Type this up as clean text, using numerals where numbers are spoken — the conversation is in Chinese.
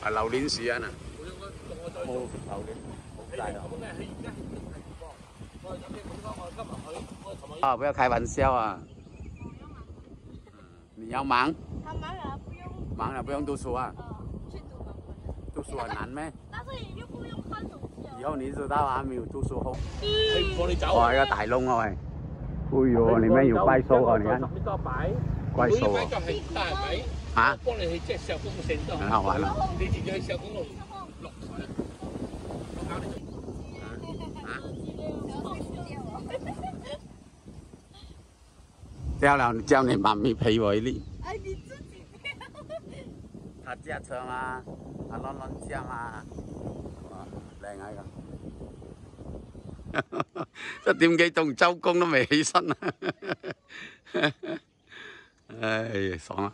係榴蓮樹啊嗱。冇榴蓮，好大啊！啊，不要開玩笑啊！你要忙？他忙了不用。忙了不用讀書啊？去讀吧。讀書很難咩？但是你又不用看手機。以後你知道啊，沒有讀書好。放你走。哇，一個大窿啊喂！哎呦，裡面有怪獸啊！你看。怪獸啊！啊？幫你去即係上公線都很好玩啊！你自己去上公路落水。掉了，叫你媽咪陪我一粒。哎，你自己掉。他駕車嘛，他亂駕嘛，哇，靚啊呢個！7點幾鐘周公都未起身啊！唉，爽啦！